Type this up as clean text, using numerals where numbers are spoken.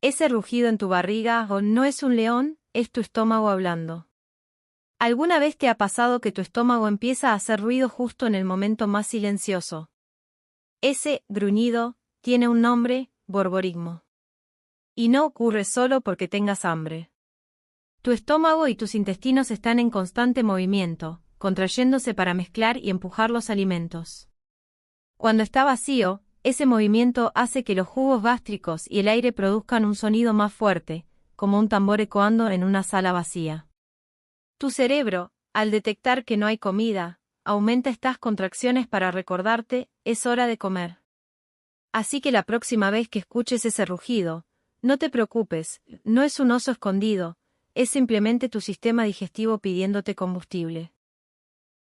Ese rugido en tu barriga no es un león, es tu estómago hablando. ¿Alguna vez te ha pasado que tu estómago empieza a hacer ruido justo en el momento más silencioso? Ese gruñido tiene un nombre: borborismo. Y no ocurre solo porque tengas hambre. Tu estómago y tus intestinos están en constante movimiento, contrayéndose para mezclar y empujar los alimentos. Cuando está vacío, ese movimiento hace que los jugos gástricos y el aire produzcan un sonido más fuerte, como un tambor ecoando en una sala vacía. Tu cerebro, al detectar que no hay comida, aumenta estas contracciones para recordarte: es hora de comer. Así que la próxima vez que escuches ese rugido, no te preocupes, no es un oso escondido, es simplemente tu sistema digestivo pidiéndote combustible.